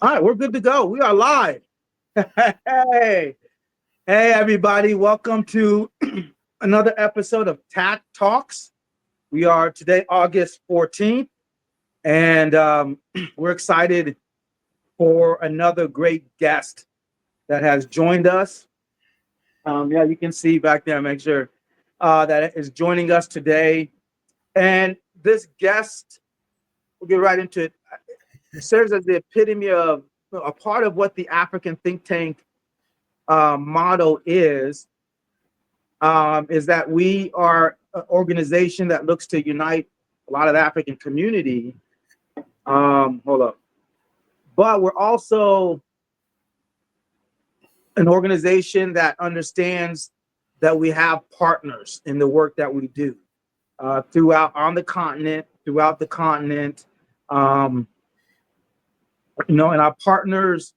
All right, we're good to go. We are live. Hey, hey, everybody. Welcome to another episode of TATT Talks. We are today, August 14th, and we're excited for another great guest that has joined us. Yeah, you can see back there, make sure that is joining us today. And this guest, we'll get right into it, serves as the epitome of a part of what the African think tank motto is that we are an organization that looks to unite a lot of the African community. Hold up. But we're also an organization that understands that we have partners in the work that we do throughout the continent. And our partners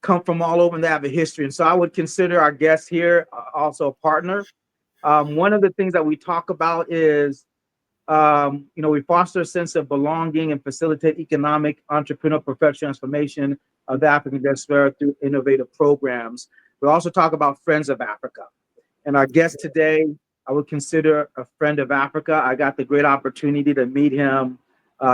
come from all over and they have a history. And so I would consider our guest here also a partner. One of the things that we talk about is, we foster a sense of belonging and facilitate economic, entrepreneurial, professional transformation of the African diaspora through innovative programs. We also talk about Friends of Africa. And our guest today, I would consider a friend of Africa. I got the great opportunity to meet him.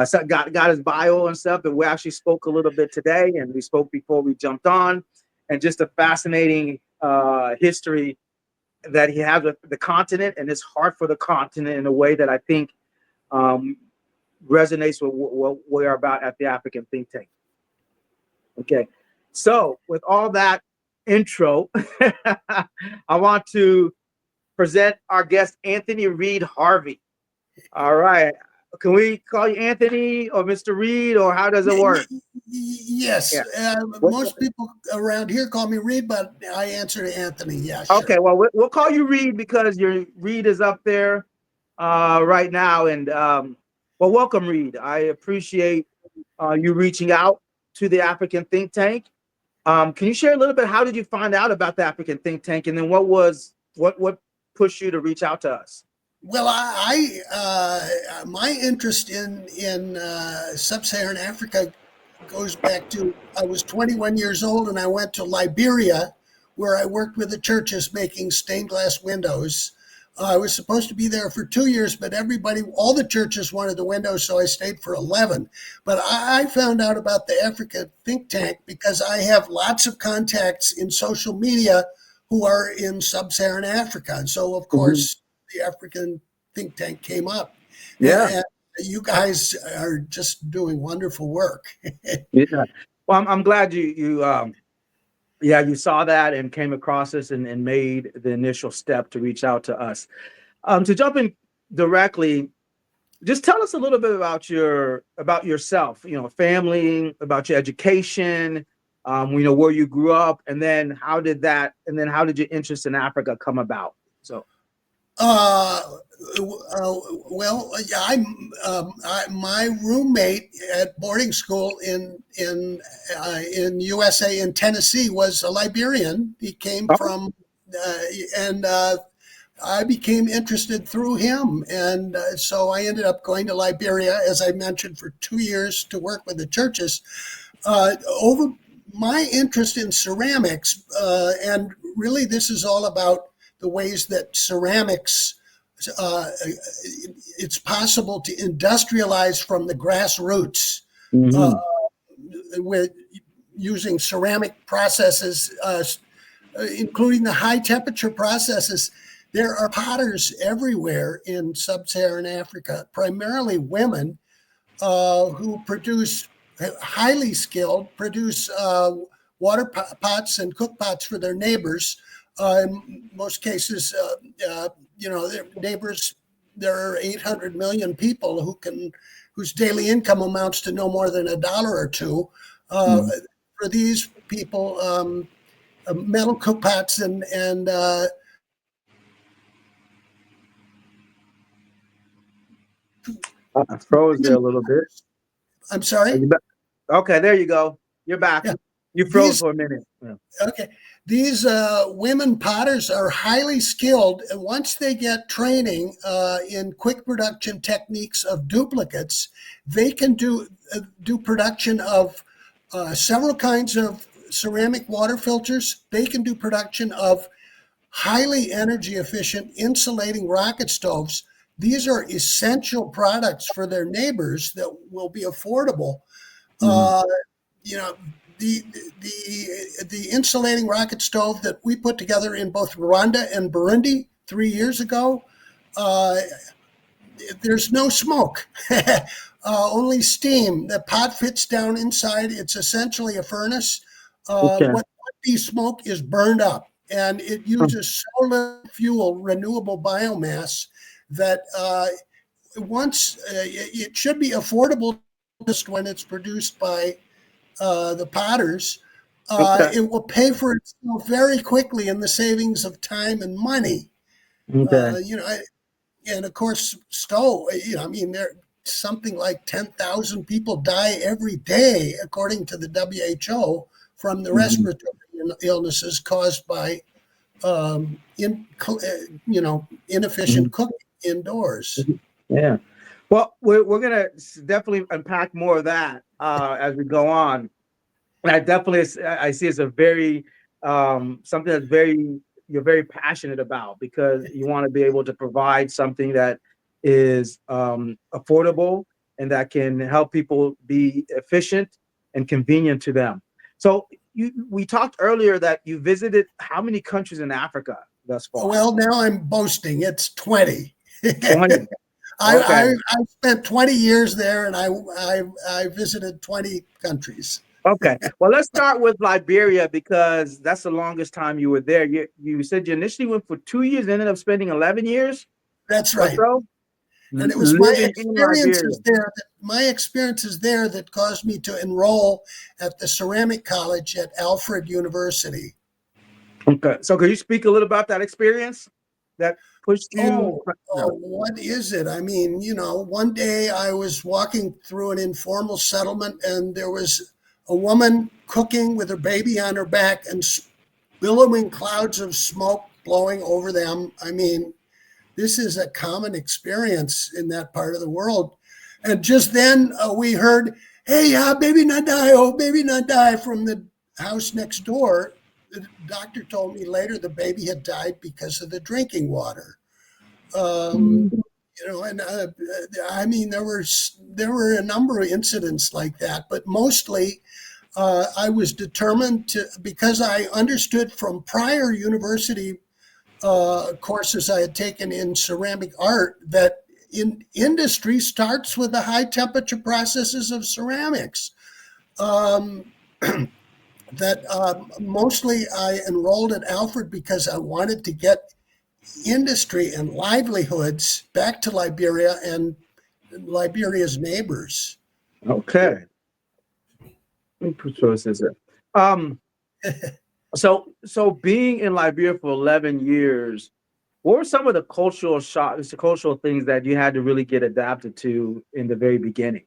So got his bio and stuff, and we actually spoke a little bit today, and we spoke before we jumped on, and just a fascinating history that he has with the continent and his heart for the continent in a way that I think resonates with what we are about at the African think tank. Okay, so with all that intro, I want to present our guest, Anthony Reid Harvey. All right. Can we call you Anthony or Mr. Reid, or how does it work? Yes. Yeah. Most people around here call me Reid, but I answer to Anthony. Yeah, sure. Okay, well, we'll call you Reid because your Reid is up there right now. And well, welcome, Reid. I appreciate you reaching out to the African think tank. Can you share a little bit? How did you find out about the African think tank, and then what pushed you to reach out to us? Well, my interest in sub-Saharan Africa goes back to, I was 21 years old and I went to Liberia, where I worked with the churches making stained glass windows. I was supposed to be there for 2 years, but all the churches wanted the windows, so I stayed for 11. But I found out about the Africa think tank because I have lots of contacts in social media who are in sub-Saharan Africa. And so, of course, the African think tank came up. Yeah. And you guys are just doing wonderful work. Yeah. Well, I'm glad you saw that and came across us and made the initial step to reach out to us. To jump in directly, just tell us a little bit about yourself, family, about your education, where you grew up, and then how did your interest in Africa come about? So. My roommate at boarding school in USA in Tennessee was a Liberian. He came from, and I became interested through him, and so I ended up going to Liberia, as I mentioned, for 2 years to work with the churches. Over my interest in ceramics, and really this is all about the ways that ceramics, it's possible to industrialize from the grassroots with using ceramic processes, including the high temperature processes. There are potters everywhere in sub-Saharan Africa, primarily women who produce, highly skilled, produce water pots and cook pots for their neighbors. In most cases, their neighbors, there are 800 million people whose daily income amounts to no more than $1 or $2. For these people, metal cook pots and I froze there a little bit. I'm sorry? Okay, there you go. You're back. Yeah. You froze for a minute. Yeah. Okay. These women potters are highly skilled, and once they get training in quick production techniques of duplicates, they can do production of several kinds of ceramic water filters. They can do production of highly energy efficient insulating rocket stoves. These are essential products for their neighbors that will be affordable. Mhm. Uh, you know, the insulating rocket stove that we put together in both Rwanda and Burundi 3 years ago, uh, there's no smoke, only steam. The pot fits down inside. It's essentially a furnace. Okay. What the smoke is burned up, and it uses so little fuel, renewable biomass, that once it should be affordable just when it's produced by the potters. Okay. It will pay for itself very quickly in the savings of time and money. Okay. You know, and of course, stove. I mean, there something like 10,000 people die every day, according to the WHO, from the Mhm. respiratory illnesses caused by inefficient Mhm. cooking indoors. Yeah. Well, we're gonna definitely unpack more of that as we go on. And I see it's a very something that's very you're very passionate about because you want to be able to provide something that is affordable and that can help people be efficient and convenient to them. So we talked earlier that you visited how many countries in Africa thus far? Well, now I'm boasting. It's 20. 20. I, Okay. I spent 20 years there, and I visited 20 countries. Okay. Well, let's start with Liberia because that's the longest time you were there. You said you initially went for 2 years, ended up spending 11 years That's or right. so And it was living in Liberia. my experiences there that caused me to enroll at the ceramic college at Alfred University. Okay. So could you speak a little about that experience that pushed you? No. What is it? I mean, one day I was walking through an informal settlement, and there was a woman cooking with her baby on her back and billowing clouds of smoke blowing over them. I mean, this is a common experience in that part of the world. And just then we heard, "Hey, baby not die, oh, baby not die," from the house next door. The doctor told me later the baby had died because of the drinking water. Um, Mm. and I mean, there were a number of incidents like that, but mostly I was determined to, because I understood from prior university courses I had taken in ceramic art, that in industry starts with the high temperature processes of ceramics. Um, that mostly I enrolled at Alfred because I wanted to get industry and livelihoods back to Liberia and Liberia's neighbors. Okay. Let me put this in there. Um, so being in Liberia for 11 years, what were some of the cultural shocks, the cultural things that you had to really get adapted to in the very beginning?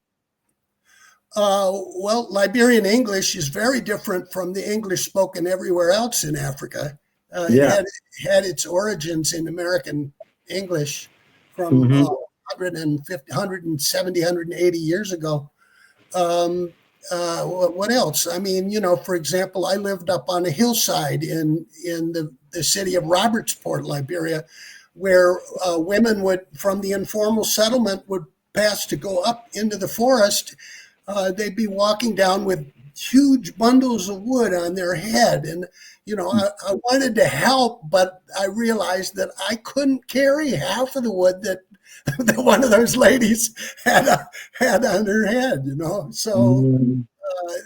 Well, Liberian English is very different from the English spoken everywhere else in Africa. It Yeah. had its origins in American English from Hmm. 170, 180 years ago. Um, what else? I mean, for example, I lived up on a hillside in the city of Robertsport, Liberia, where women would, from the informal settlement, would pass to go up into the forest. They'd be walking down with huge bundles of wood on their head. And, I wanted to help, but I realized that I couldn't carry half of the wood that, that one of those ladies had on her head. So Mm.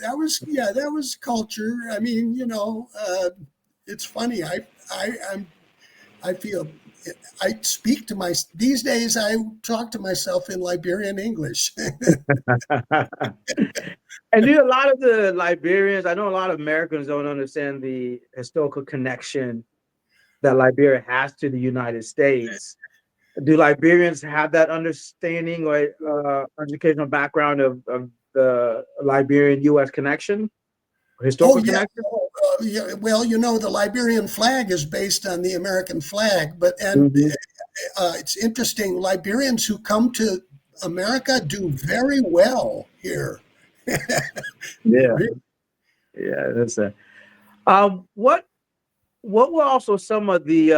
that was culture. I mean, it's funny. I feel I speak to these days. I talk to myself in Liberian English. And do a lot of the Liberians, I know a lot of Americans don't understand the historical connection that Liberia has to the United States. Do Liberians have that understanding or educational background of the Liberian U.S. connection, or Oh historical yeah. connection? Yeah. Well, the Liberian flag is based on the American flag, and Hmm. it's interesting. Liberians who come to America do very well here. Yeah. Yeah, that's a. What were also some of the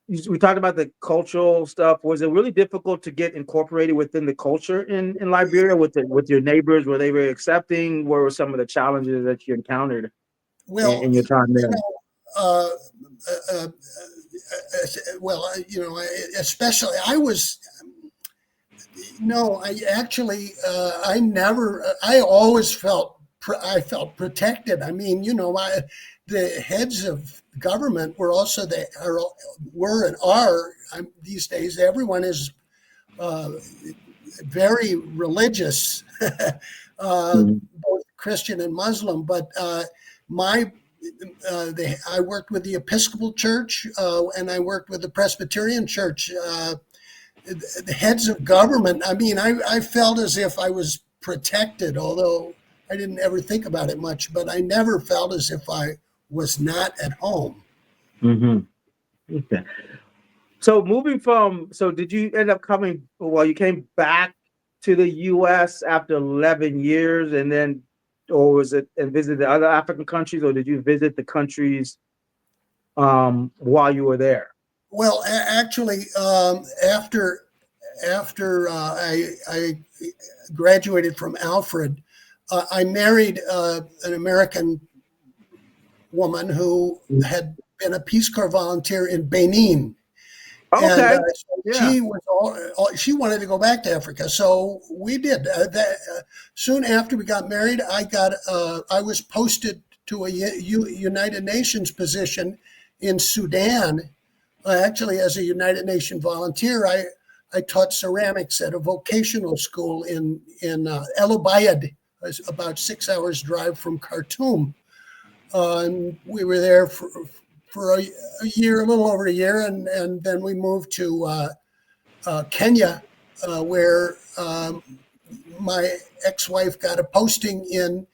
we talked about the cultural stuff. Was it really difficult to get incorporated within the culture in Liberia with your neighbors? Were they very accepting? What were some of the challenges that you encountered Well, in your time you there? know, uh, uh, uh, especially I was. No, I actually, I never. I always felt. I felt protected. I mean, the heads of government were also were and are these days. Everyone is uh, very religious, Mhm. both Christian and Muslim. But my I worked with the Episcopal Church and I worked with the Presbyterian Church. The heads of government. I mean, I felt as if I was protected, although I didn't ever think about it much. But I never felt as if I was not at home. Mhm. Okay. So moving from, so did you end up coming, well, you came back to the US after 11 years and then, or was it, and visit the other African countries, or did you visit the countries while you were there? Well, actually, after I graduated from Alfred, I married an American woman who had been a Peace Corps volunteer in Benin, and Okay. so Yeah. she was she wanted to go back to Africa, so we did. Soon after we got married, I was posted to a United Nations position in Sudan. Actually, as a United Nations volunteer, I taught ceramics at a vocational school in El Obeid, about 6 hours drive from Khartoum. And we were there for a year, a little over a year, and then we moved to Kenya, where my ex-wife got a posting in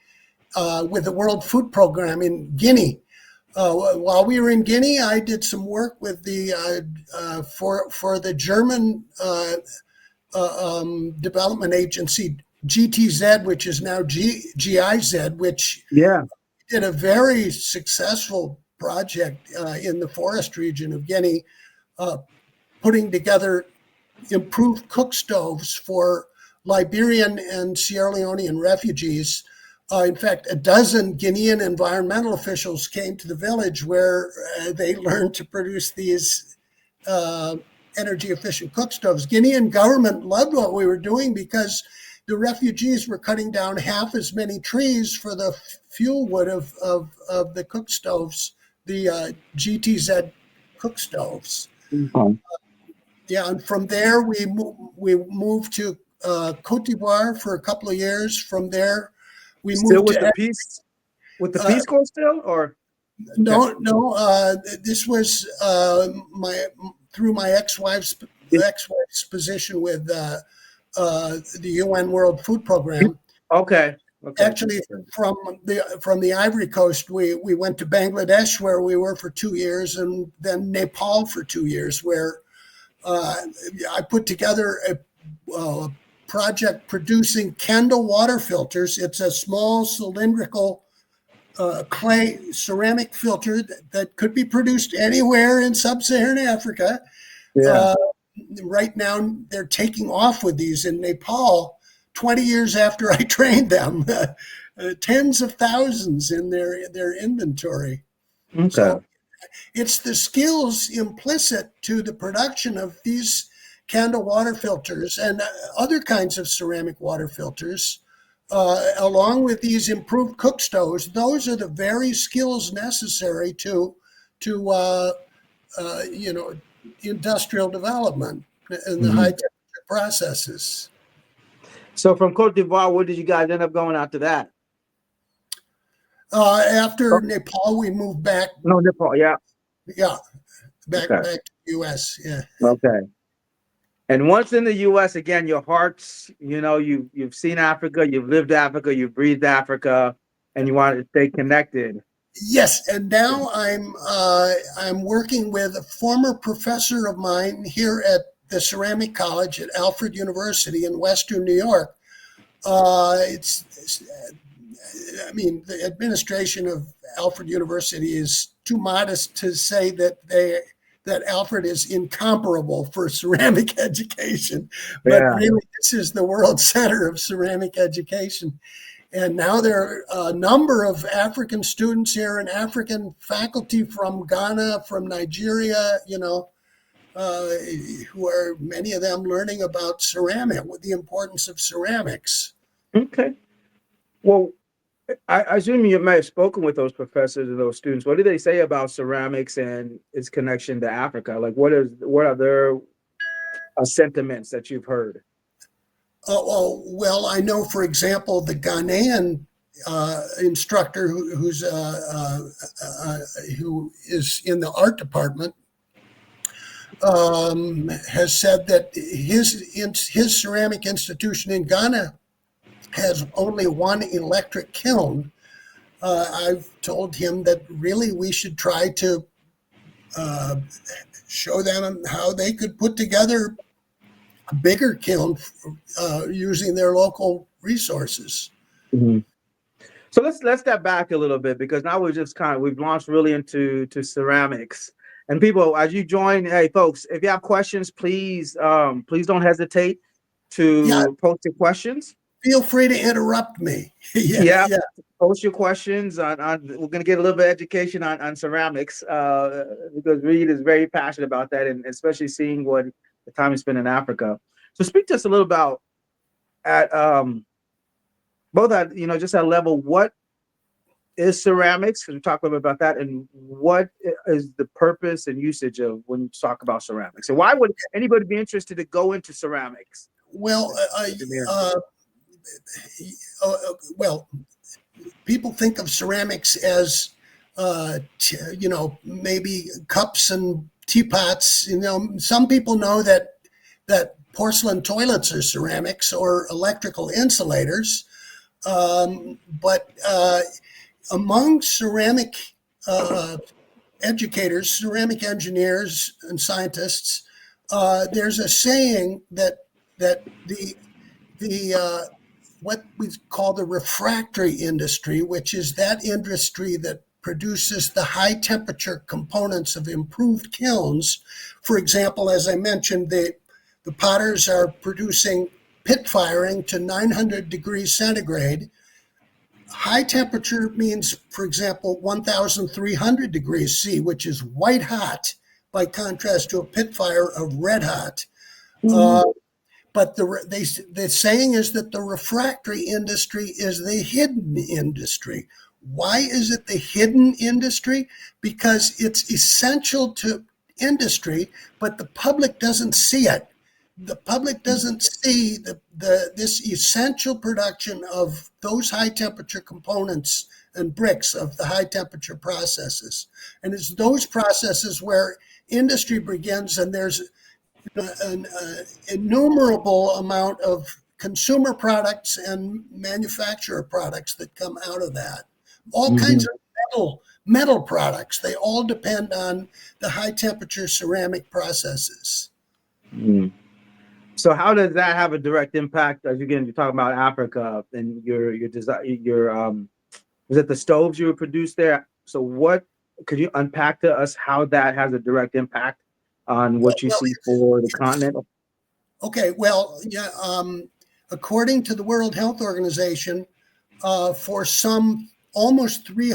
with the World Food Program in Guinea. While we were in Guinea, I did some work with the for the German development agency GTZ, which is now GIZ, which Yeah. did a very successful project in the forest region of Guinea, uh, putting together improved cook stoves for Liberian and Sierra Leonean refugees. In fact, a dozen Guinean environmental officials came to the village where they learned to produce these uh, energy efficient cook stoves. Guinean government loved what we were doing because the refugees were cutting down half as many trees for the fuel wood of the cook stoves, the GTZ cook stoves. Mhm. Yeah, and from there we moved to Cote d'Ivoire for a couple of years. From there, we Still moved to with the uh, Peace Corps still, or okay. no. This was my through my ex-wife's position with the UN World Food Program. Okay. Okay. Actually, from the Ivory Coast, we went to Bangladesh where we were for 2 years, and then Nepal for 2 years, where uh, I put together a project producing candle water filters. It's a small cylindrical clay ceramic filter that could be produced anywhere in sub-Saharan Africa. Yeah. Uh, right now, they're taking off with these in Nepal. 20 years after I trained them, tens of thousands in their inventory. Okay. So it's the skills implicit to the production of these candle water filters and other kinds of ceramic water filters, along with these improved cook stoves. Those are the very skills necessary to industrial development and the high Mhm. temperature processes. So from Cote d'Ivoire, where did you guys end up going after that? After Oh, Nepal, we moved back. no, Nepal. Yeah. Yeah, back Okay. back to the U.S. Yeah. Okay. And once in the U.S., again, your heart's, you've seen Africa, you've lived Africa, you've breathed Africa, and you want to stay connected. Yes, and now I'm working with a former professor of mine here at the Ceramic College at Alfred University in Western New York. It's I mean, the administration of Alfred University is too modest to say that Alfred is incomparable for ceramic education, but Yeah. really, this is the world center of ceramic education. And now there are a number of African students here and African faculty from Ghana, from Nigeria, who are many of them learning about ceramic, with the importance of ceramics. Okay. Well, I assume you may have spoken with those professors and those students. What do they say about ceramics and its connection to Africa? Like, what are their sentiments that you've heard? Well, I know, for example, the Ghanaian instructor who is in the art department has said that his ceramic institution in Ghana has only one electric kiln. I've told him that really we should try to show them how they could put together a bigger kiln using their local resources. Mm-hmm. So let's step back a little bit, because now we've launched really into ceramics. And people, as you join, hey folks, if you have questions, please don't hesitate Yeah, to post your questions. feel free to interrupt me. Yeah, Yeah. post your questions on we're going to get a little bit of education on ceramics, because Reid is very passionate about that, and especially seeing what the time he spent in Africa. So speak to us a little about at both at just at level, what is ceramics, because we talked a little bit about that, and what is the purpose and usage of when you talk about ceramics, and why would anybody be interested to go into ceramics? Well, well, people think of ceramics as, maybe cups and teapots. Some people know that porcelain toilets are ceramics or electrical insulators. But among ceramic educators, ceramic engineers, and scientists, there's a saying that the what we call the refractory industry, which is that industry that produces the high temperature components of improved kilns. For example, as I mentioned, the potters are producing pit firing to 900 degrees centigrade. High temperature means, for example, 1,300 degrees C, which is white hot, by contrast to a pit fire of red hot. Mm-hmm. But the saying is that the refractory industry is the hidden industry. Why is it the hidden industry? Because it's essential to industry, but the public doesn't see it. The public doesn't see this essential production of those high temperature components and bricks of the high temperature processes. And it's those processes where industry begins, and there's an innumerable amount of consumer products and manufacturer products that come out of that. All kinds of metal products. They all depend on the high temperature ceramic processes. Mm-hmm. So how does that have a direct impact, as you're talking about Africa and your design, was it the stoves you would produce there? So what could you unpack to us how that has a direct impact on what you Well, see for the continent? okay, well, yeah. According to the World Health Organization, for some almost 3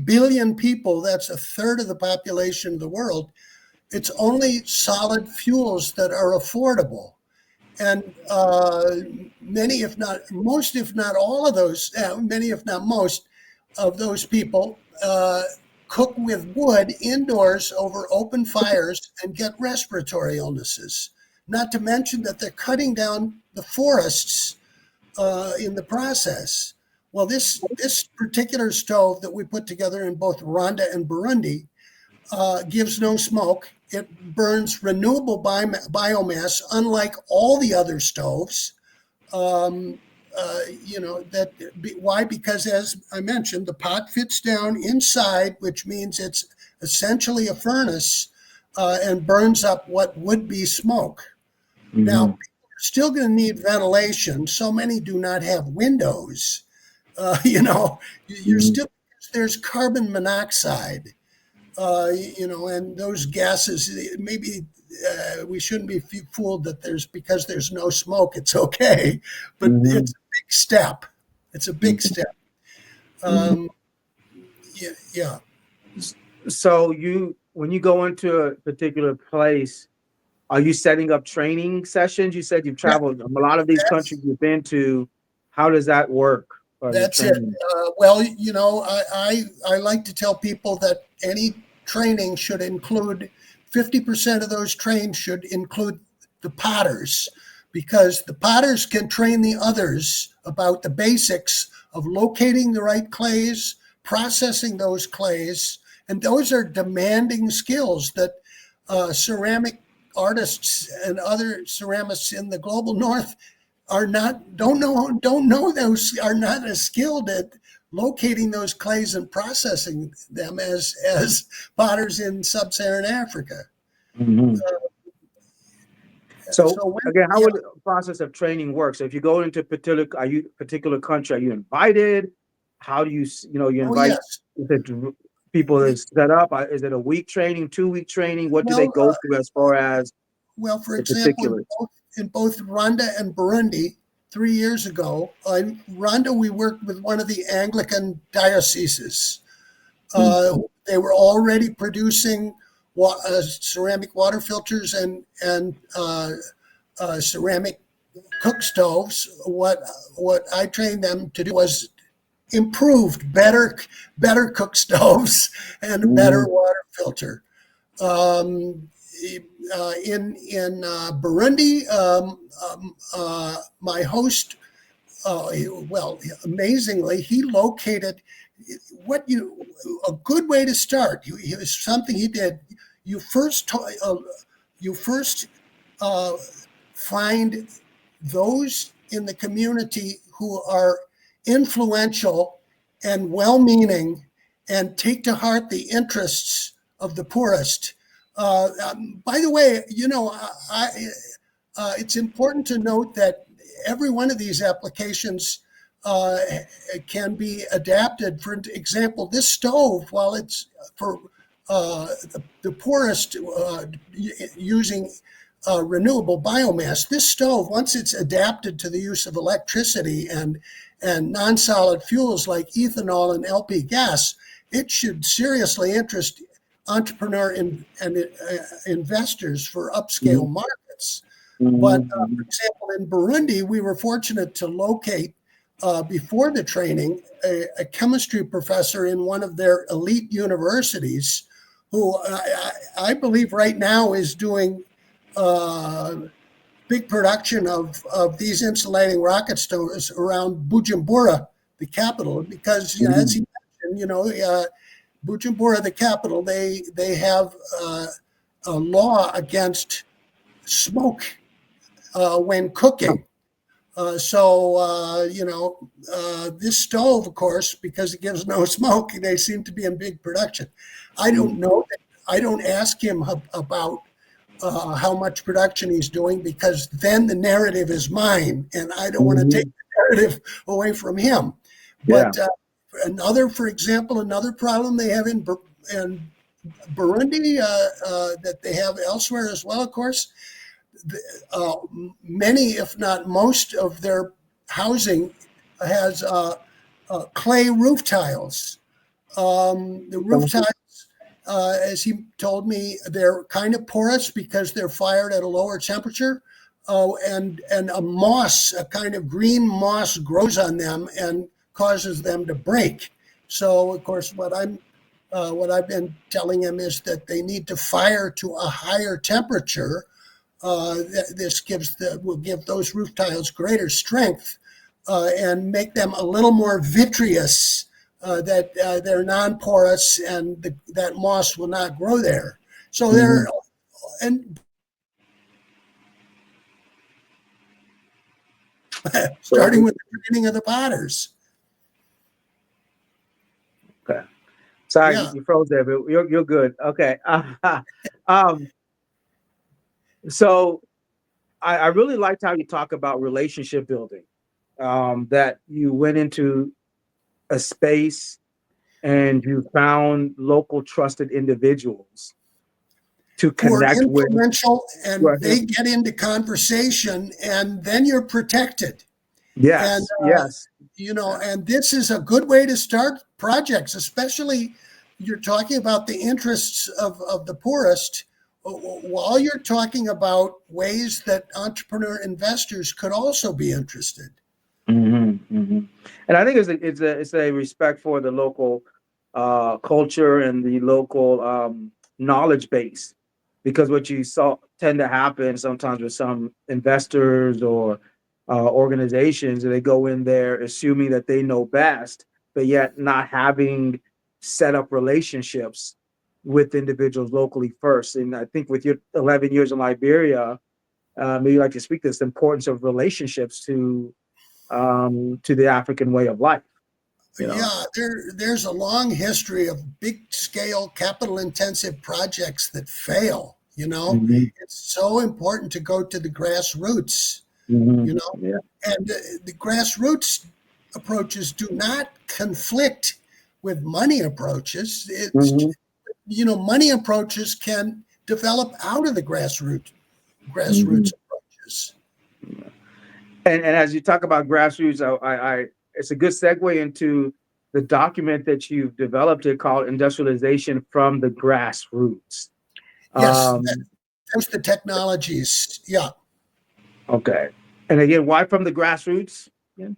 billion people, that's a third of the population of the world, it's only solid fuels that are affordable. And many, if not most, if not all of those, many, if not most of those people cook with wood indoors over open fires and get respiratory illnesses. Not to mention that they're cutting down the forests in the process. Well, this particular stove that we put together in both Rwanda and Burundi gives no smoke. It burns renewable biomass, unlike all the other stoves. Why? Because, as I mentioned, the pot fits down inside, which means it's essentially a furnace, and burns up what would be smoke. Mm-hmm. Now, people are still going to need ventilation. So many do not have windows. You're still, there's carbon monoxide, and those gases, maybe we shouldn't be fooled that because there's no smoke, it's okay, but it's a big step. It's a big step. Yeah. So when you go into a particular place, are you setting up training sessions? You said you've Yeah, traveled a lot of these countries you've been to. How does that work? Your that's it. training? Well, I like to tell people that any training should include 50% of those trained should include the potters, because the potters can train the others about the basics of locating the right clays, processing those clays, and those are demanding skills that ceramic artists and other ceramists in the global north don't know those, are not as skilled at locating those clays and processing them as potters in sub-Saharan Africa. Mhm. So So again, how would the process of training work? So if you go into particular country, are you invited? How do you oh invite? yes, Is it people that set up? Is it a week training, 2 week training? What do they well, go through as far as for the example, particulars? in both Rwanda and Burundi 3 years ago, in Rwanda we worked with one of the Anglican dioceses. They were already producing ceramic water filters and ceramic cook stoves. What I trained them to do was improved, better cook stoves and a better Mhm. water filter. Um, in Burundi, my host, well, amazingly, he located a good way to start. Something he did. You first, you first find those in the community who are influential and well-meaning and take to heart the interests of the poorest. By the way, it's important to note that every one of these applications uh, can be adapted. For example, this stove, while it's for the poorest using renewable biomass, this stove, once it's adapted to the use of electricity and non-solid fuels like ethanol and LP gas, it should seriously interest entrepreneur and investors for upscale markets. But for Mhm. example, in Burundi, we were fortunate to locate before the training a chemistry professor in one of their elite universities, who I believe right now is doing big production of these insulating rocket stoves around Bujumbura, the capital, because as he Mhm. mentioned, Bujumbura, the capital, they have a law against smoke when cooking. This stove, of course, because it gives no smoke, they seem to be in big production. I don't know. I don't ask him about how much production he's doing, because then the narrative is mine, and I don't want to take Mhm. the narrative away from him. Yeah. But for example, another problem they have in Burundi that they have elsewhere as well, of course, uh, many, if not most, of their housing has clay roof tiles. The roof tiles, as he told me, they're kind of porous because they're fired at a lower temperature, and a kind of green moss, grows on them and causes them to break. So, of course, what I've been telling him is that they need to fire to a higher temperature. This will give those roof tiles greater strength and make them a little more vitreous, that they're non-porous and that moss will not grow there. So Mhm. and starting So with the training of the potters. okay. Sorry, Yeah. you froze there, but you're good. Okay. Um, so I really liked how you talk about relationship building. That you went into a space and you found local trusted individuals to who are connect with. influential, and Right. they get into conversation, and then you're protected. And Yes, yes. and this is a good way to start projects, especially you're talking about the interests of the poorest, while you're talking about ways that entrepreneur investors could also be interested. And I think it's a respect for the local culture and the local knowledge base, because what you saw tend to happen sometimes with some investors or organizations, they go in there assuming that they know best, but yet not having set up relationships with individuals locally first. And I think with your 11 years in Liberia, maybe you'd like to speak to this, the importance of relationships to the African way of life. Yeah, there's a long history of big scale capital intensive projects that fail. Mm-hmm. It's so important to go to the grassroots, Mm-hmm. you know, Yeah. and the grassroots approaches do not conflict with money approaches. It's, Mm-hmm. money approaches can develop out of the Mm-hmm. grassroots approaches. And as you talk about grassroots, I it's a good segue into the document that you've developed here called Industrialization from the Grassroots. Yes, Um, there's the technologies. Yeah. okay. And again, why from the grassroots? Yeah.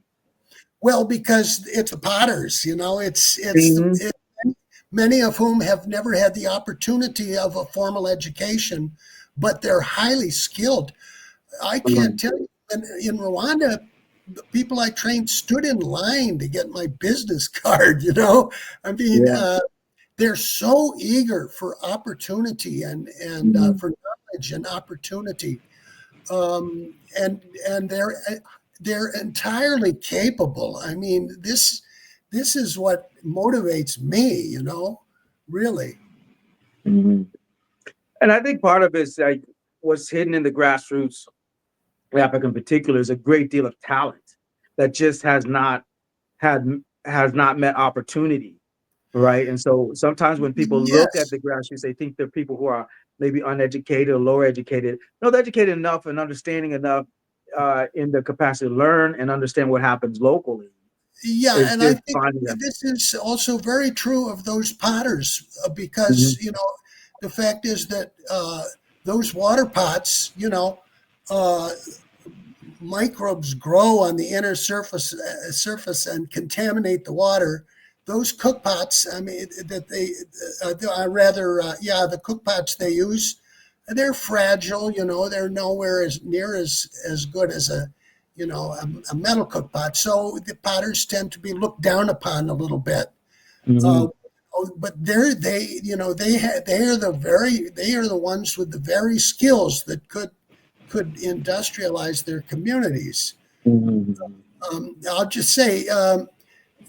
Well, because it's the potters, Mm-hmm. many of whom have never had the opportunity of a formal education, but they're highly skilled. I can't tell you, in Rwanda, the people I trained stood in line to get my business card. I mean, Yeah. they're so eager for opportunity and Mm-hmm. for knowledge and opportunity, and they're entirely capable. I mean, this is what motivates me, really. Mm-hmm. And I think part of it is like what's hidden in the grassroots, Africa in particular, is a great deal of talent that just had has not met opportunity, right? And so sometimes when people look at Yes. the grassroots, they think they're people who are maybe uneducated or lower educated. No, they're educated enough and understanding enough in the capacity to learn and understand what happens locally. Yeah, It's and I just think finding them. this is also very true of those potters, because Mhm. the fact is that those water pots, uh, microbes grow on the inner surface and contaminate the water. Those cook pots, I mean, that they rather, yeah, the cook pots they use, they're fragile. They're nowhere as near as good as a metal cook pot. So the potters tend to be looked down upon a little bit. Uh, Mhm. but they are the ones with the very skills that could industrialize their communities. Mhm. I'll just say,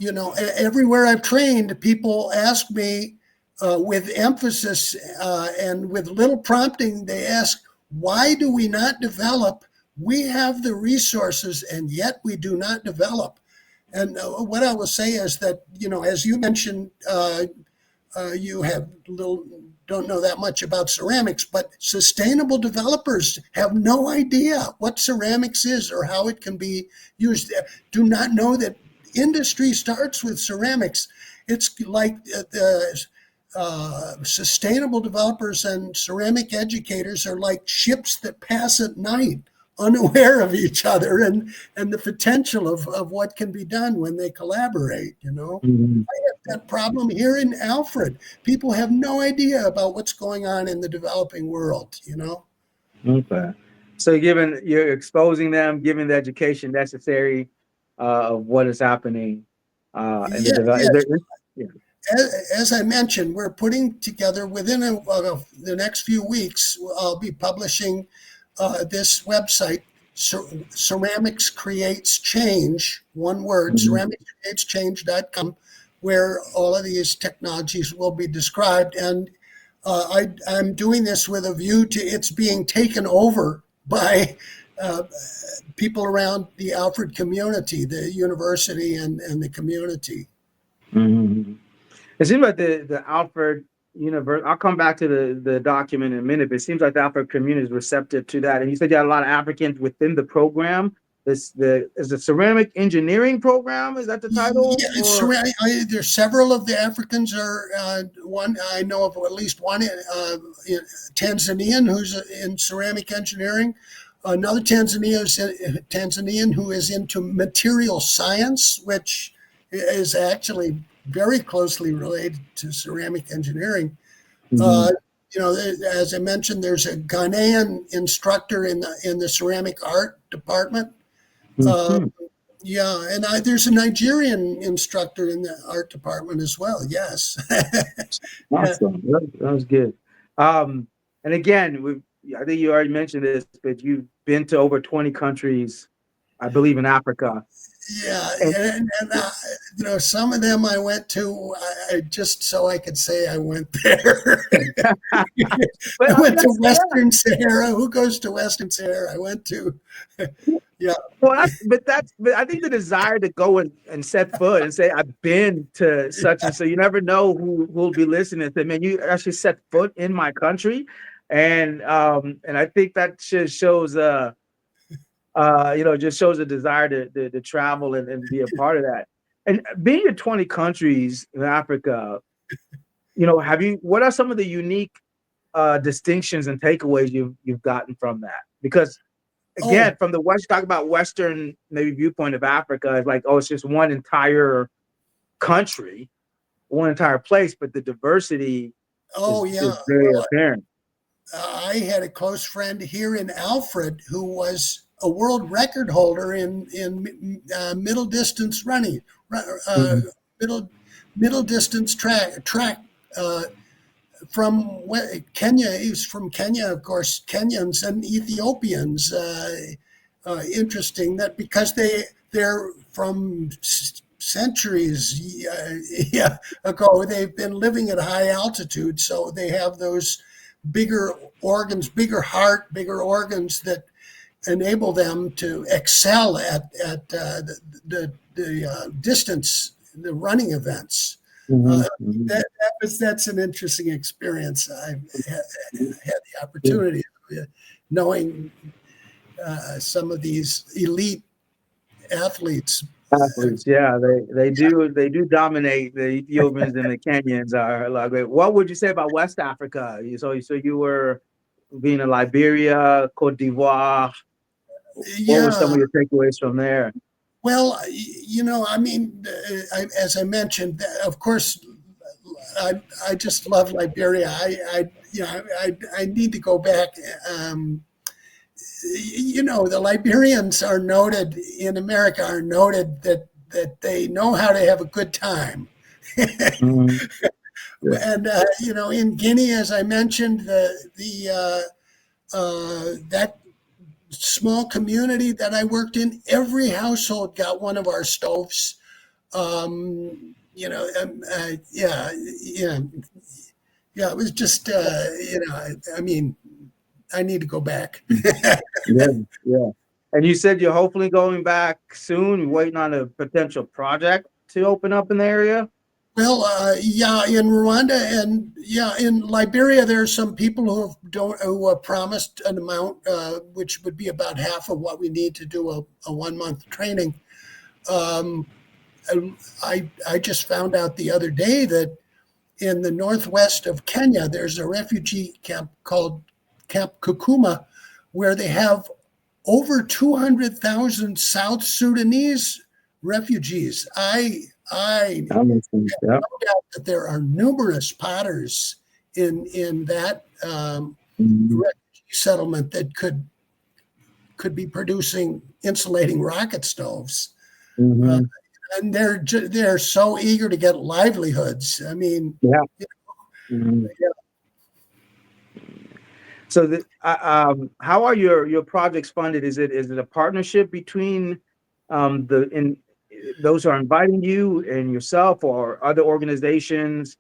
everywhere I've trained, people ask me with emphasis and with little prompting, they ask, why do we not develop? We have the resources, and yet we do not develop. And what I will say is that, as you mentioned, you have little don't know that much about ceramics, but sustainable developers have no idea what ceramics is or how it can be used. Do not know that industry starts with ceramics. It's like sustainable developers and ceramic educators are like ships that pass at night, unaware of each other and the potential of what can be done when they collaborate. Mhm. That problem here in Alfred. People have no idea about what's going on in the developing world. Okay. So given you're exposing them, giving the education necessary of what is happening in the Yeah, develop. Is yes. there? Yeah. As I mentioned, we're putting together within the next few weeks, I'll be publishing this website, Ceramics Creates Change, one word, Mhm. ceramicscreateschange.com, where all of these technologies will be described. And I'm doing this with a view to it's being taken over by uh, people around the Alfred community, the university and the community. Mhm. It seems like the Alfred universe. I'll come back to the document in a minute, but it seems like the Alfred community is receptive to that. And you said you had a lot of Africans within the program. Is the ceramic engineering program? Is that the title? Yeah, Or there's several of the Africans are one. I know of at least one Tanzanian who's in ceramic engineering. Another Tanzanian who is into material science, which is actually very closely related to ceramic engineering. Uh, Mhm. as I mentioned, there's a Ghanaian instructor in the ceramic art department. Uh, Mhm. yeah, and there's a Nigerian instructor in the art department as well. Yes. Yeah. Awesome. That was good. Um, and again, I think you already mentioned this, but you've been to over 20 countries, I believe, in Africa. Yeah, And and some of them I went to just so I could say I went there. but I I mean, went to that's fair. Western Sahara. Who goes to Western Sahara? I went to, yeah. Well, but I think the desire to go and set foot and say I've been to such and so, you never know who will be listening and say, man, you actually set foot in my country, and I think that just shows just shows a desire to travel and be a part of that. And being in 20 countries in Africa, what are some of the unique distinctions and takeaways you've gotten from that? Because Oh, again, from the West, talk about Western maybe viewpoint of Africa, it's like, oh, it's just one entire country, one entire place, but the diversity oh yeah. is very Well, apparent. I had a close friend here in Alfred who was a world record holder in middle distance running, uh, Mhm. middle middle distance track. From Kenya. He's from Kenya, of course. Kenyans and Ethiopians. Interesting that because they're from centuries yeah, ago. They've been living at high altitude, so they have those bigger organs, bigger heart, bigger organs that enable them to excel at the distance, the running events. Uh, Mhm. Mhm. that's an interesting experience. I've had the Yeah. opportunity of knowing some of these elite athletes. Athletes, yeah, they do dominate. The Ethiopians and the Kenyans are a lot great. What would you say about West Africa? So you were being in Liberia, Cote d'Ivoire. What were some Yeah, of your takeaways from there? well, I mean, as I mentioned, of course, I just love Liberia. I need to go back. The Liberians are noted in America are noted that they know how to have a good time. Mhm. Yeah. And in Guinea, as I mentioned, the that small community that I worked in, every household got one of our stoves. Yeah, yeah, yeah. It was just, I mean, I need to go back. Yeah, yeah. And you said you're hopefully going back soon. You're waiting on a potential project to open up in the area. Well, yeah, in Rwanda and yeah, in Liberia, there are some people who have promised an amount, which would be about half of what we need to do a 1 month training. Um, I just found out the other day that in the northwest of Kenya, there's a refugee camp called Camp Kukuma, where they have over 200,000 South Sudanese refugees. I That makes sense. Yeah. no doubt that there are numerous potters in that Mhm. refugee settlement that could be producing insulating rocket stoves. Uh, Mhm. and they're so eager to get livelihoods. I mean, Yeah. Mhm. yeah. So, how are your projects funded? Is it a partnership between the in those who are inviting you and yourself, or other organizations?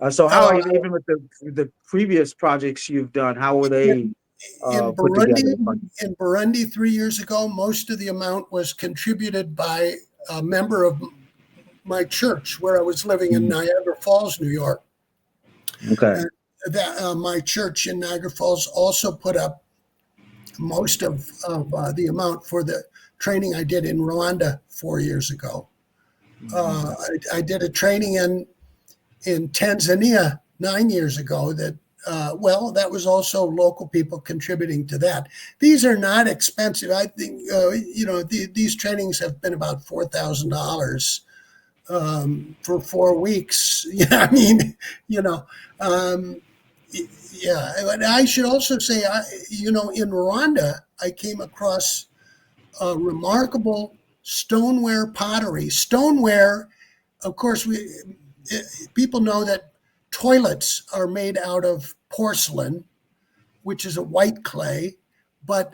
So, how Uh, are you even with the previous projects you've done? How were they in, in put together? Burundi, in Burundi, 3 years ago, most of the amount was contributed by a member of my church where I was living in Niagara Falls, New York. Okay. And that my church in Niagara Falls also put up most of the amount for the training I did in Rwanda 4 years ago. I did a training in Tanzania 9 years ago that that was also local people contributing to that. These are not expensive. I think these trainings have been about $4,000 for 4 weeks. Yeah, I mean, yeah. And I should also say, in Rwanda, I came across a remarkable stoneware pottery. Stoneware, of course, people know that toilets are made out of porcelain, which is a white clay. But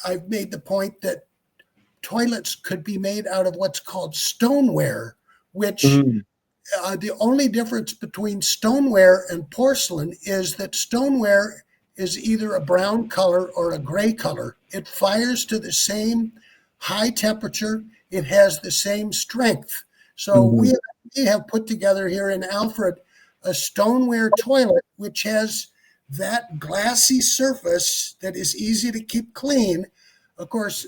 I've made the point that toilets could be made out of what's called stoneware, which the only difference between stoneware and porcelain is that stoneware is either a brown color or a gray color. It fires to the same high temperature. It has the same strength. So we have put together here in Alfred a stoneware toilet, which has that glassy surface that is easy to keep clean. Of course,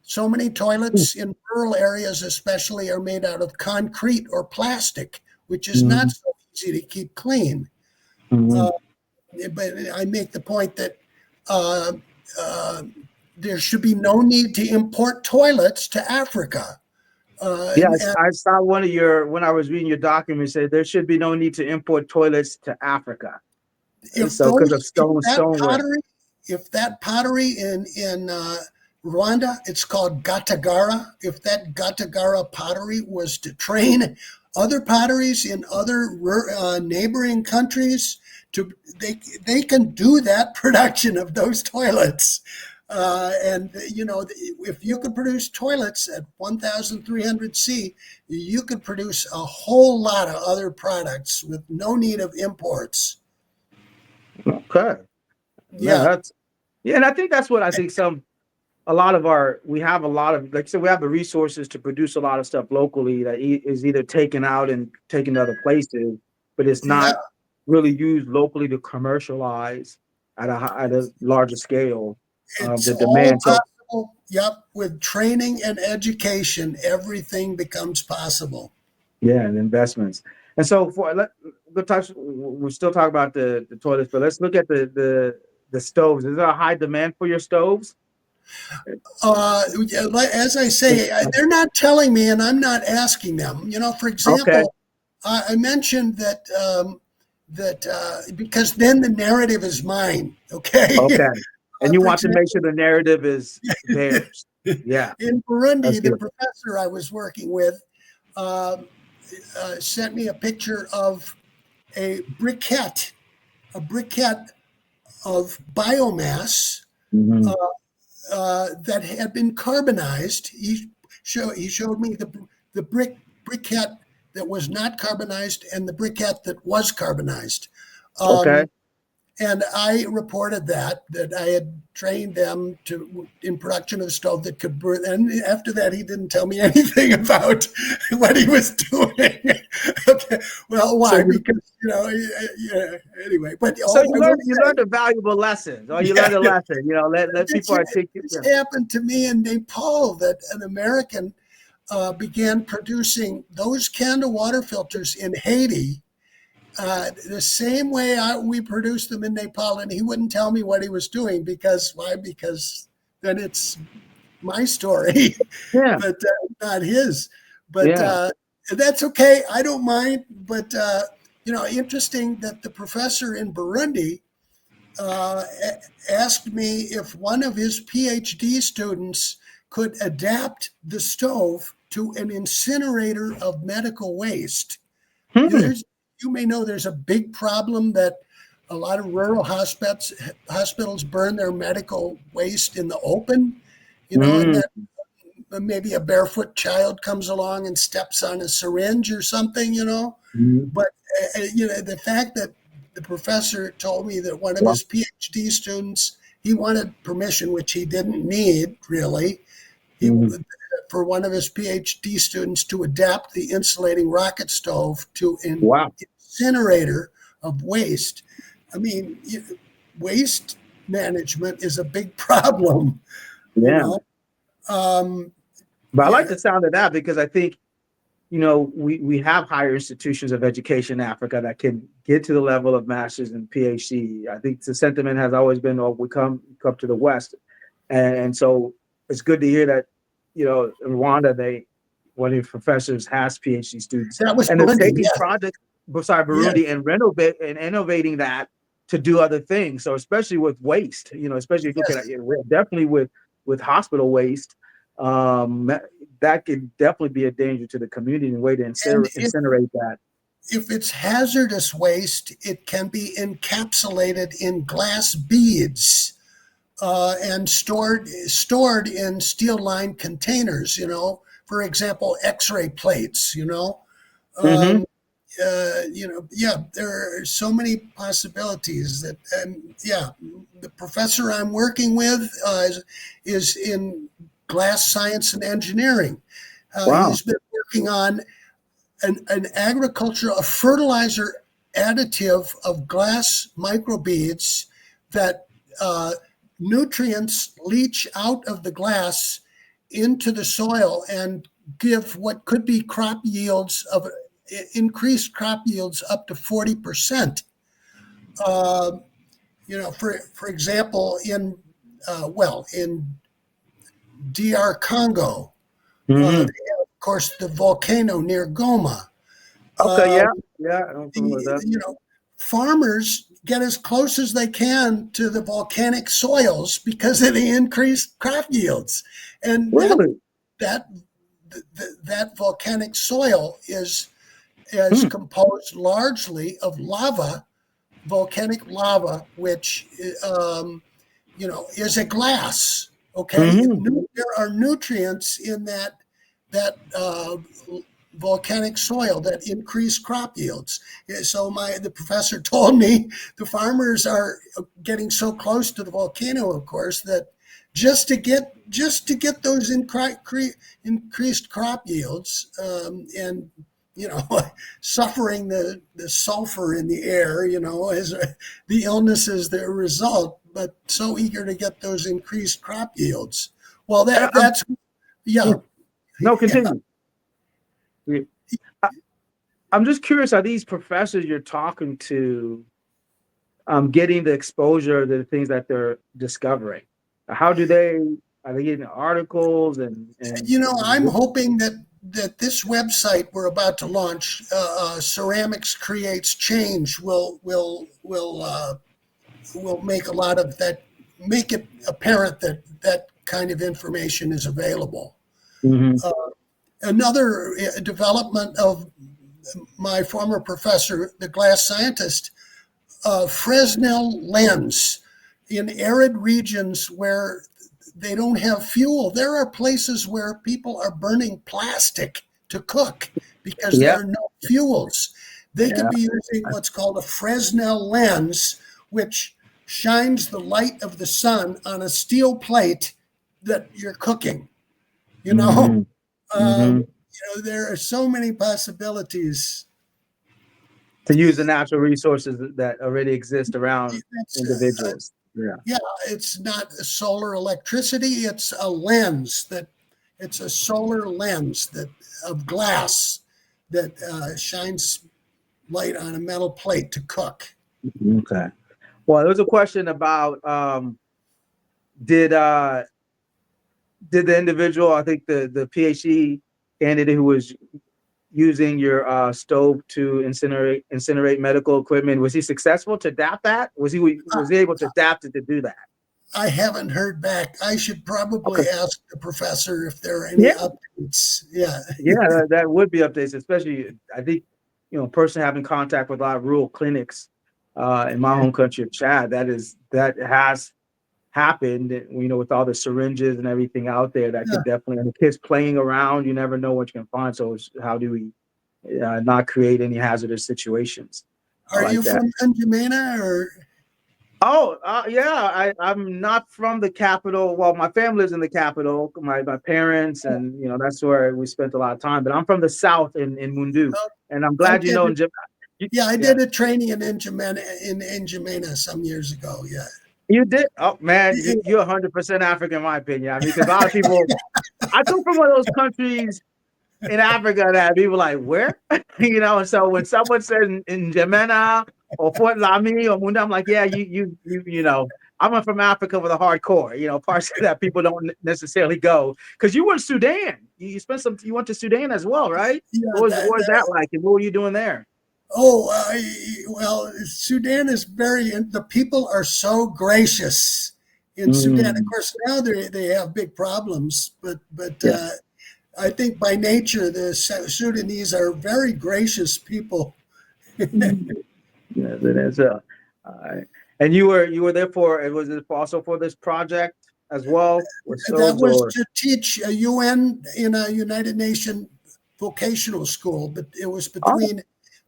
so many toilets in rural areas especially are made out of concrete or plastic, which is not so easy to keep clean. But I make the point that there should be no need to import toilets to Africa. Yes, I saw when I was reading your document, say there should be no need to import toilets to Africa. So because of stoneware. If that pottery in Rwanda, it's called Gatagara. If that Gatagara pottery was to train other potteries in other neighboring countries, they can do that production of those toilets. If you could produce toilets at 1,300 C, you could produce a whole lot of other products with no need of imports. Okay. Yeah. And I think that's what I think we have a lot of, like I said, we have the resources to produce a lot of stuff locally that is either taken out and taken to other places, but it's not really used locally to commercialize at a larger scale. It's The all demand. possible. Yep. With training and education, everything becomes possible. Yeah, and investments. And so we're still talking about the toilets, but let's look at the stoves. Is there a high demand for your stoves? As I say, they're not telling me, and I'm not asking them. For example, I mentioned that because then the narrative is mine. Okay. Okay. And you want to make sure the narrative is theirs. Yeah. In Burundi, the professor I was working with sent me a picture of a briquette of biomass that had been carbonized. He showed me the briquette that was not carbonized and the briquette that was carbonized. And I reported that I had trained them in production of a stove that could burn. And after that, he didn't tell me anything about what he was doing. Okay. Well, why? Because anyway. But so you learned a valuable lesson, or you learned a lesson. Let people articulate. This happened to me in Nepal, that an American began producing those candle water filters in Haiti. The same way we produced them in Nepal, and he wouldn't tell me what he was doing because why? Because then it's my story, but not his. But that's okay. I don't mind. But interesting that the professor in Burundi asked me if one of his PhD students could adapt the stove to an incinerator of medical waste. You may know there's a big problem that a lot of rural hospitals burn their medical waste in the open, and then maybe a barefoot child comes along and steps on a syringe or something, But, the fact that the professor told me that one of his PhD students, he wanted permission, which he didn't need really, for one of his PhD students to adapt the insulating rocket stove to an Wow. incinerator of waste. I mean, waste management is a big problem, you Yeah. know. But I like Yeah, the sound of that because I think, you know, we have higher institutions of education in Africa that can get to the level of master's and PhD. I think the sentiment has always been, oh, we come to the West. And so it's good to hear that, you know, in Rwanda, one of your professors has PhD students. that was And they're Burundi. taking Yes, projects beside yes, Burundi and renovate and innovating that to do other things. So especially with waste, you know, especially if you look at yes. it, definitely with hospital waste, that could definitely be a danger to the community and a way to And incinerate that. if it's hazardous waste, it can be encapsulated in glass beads and stored in steel-lined containers. You know, for example, X-ray plates. Mm-hmm. Um, yeah, there are so many possibilities that, and yeah, the professor I'm working with is in glass science and engineering. Wow. He's been working on an agricultural, a fertilizer additive of glass microbeads that nutrients leach out of the glass into the soil and give what could be crop yields of increased crop yields up to 40%. For example, in DR Congo, they Mm-hmm. have, of course, the volcano near Goma. Okay. Uh, Yeah. Yeah. I don't know that. you know, Farmers get as close as they can to the volcanic soils because of the increased crop yields, and Really? that that volcanic soil is Hmm. composed largely of lava, volcanic lava, which is a glass. Okay, Mm-hmm. there are nutrients in that volcanic soil that increase crop yields. So the professor told me the farmers are getting so close to the volcano, of course, that just to get those increased crop yields, and suffering the sulfur in the air, as the illnesses that result, but so eager to get those increased crop yields. Well, that's yeah, No, yeah. continue. Yeah. I, I'm just curious, are these professors you're talking to getting the exposure to the things that they're discovering? How do are they getting articles I'm hoping that this website we're about to launch, Ceramics Creates Change, will make a lot of that, make it apparent that that kind of information is available. Mhm. Another development of my former professor, the glass scientist, Fresnel lens in arid regions where they don't have fuel. There are places where people are burning plastic to cook because there Yeah, are no fuels. They could yeah. be using what's called a Fresnel lens, which shines the light of the sun on a steel plate that you're cooking. You know, Hmm. Hmm. there are so many possibilities. To use the natural resources that already exist around That's individuals. Yeah. Yeah, it's not solar electricity. It's a solar lens that of glass that shines light on a metal plate to cook. Okay. Well, there was a question about did uh did the individual, I think the PhD candidate who was using your stove to incinerate medical equipment, was he successful to adapt that? Was he able to adapt it to do that? I haven't heard back. I should Okay. probably ask the professor if there are any Yeah. updates. Yeah, Yeah, that would be updates, especially I think, you know, a person having contact with a lot of rural clinics in my home country of Chad, that has happened, you know, with all the syringes and everything out there, that yeah. could definitely, and the kids playing around, you never know what you can find. So how do we not create any hazardous situations Are like you that? from N'Djamena or? Oh, yeah. I'm not from the capital. Well, my family lives in the capital. My parents, and that's where we spent a lot of time. But I'm from the south in Mundu, Uh, and I'm I glad you did know. it. You, Yeah, I yeah, did a training in N'Djamena some years ago. Yeah. you did. Oh man, Yeah. you're 100% African, in my opinion. I mean, because a lot of people, I come from one of those countries in Africa that people like, where? And so when someone says in Jamena or Fort Lamy or Munda, I'm like, yeah, I'm from Africa with a hardcore, parts that people don't necessarily go. Because you were in Sudan. You went to Sudan as well, right? Yeah, What was that like? And what were you doing there? oh, well, Sudan is the people are so gracious in Sudan. Of Mm, course, now they have big problems, but yeah. I think by nature the Sudanese are very gracious people. Mm. Yes, it is. Uh, and you were there for was it also for this project as well with That Sobes was or to teach a UN in a United Nations vocational school, but it was oh, between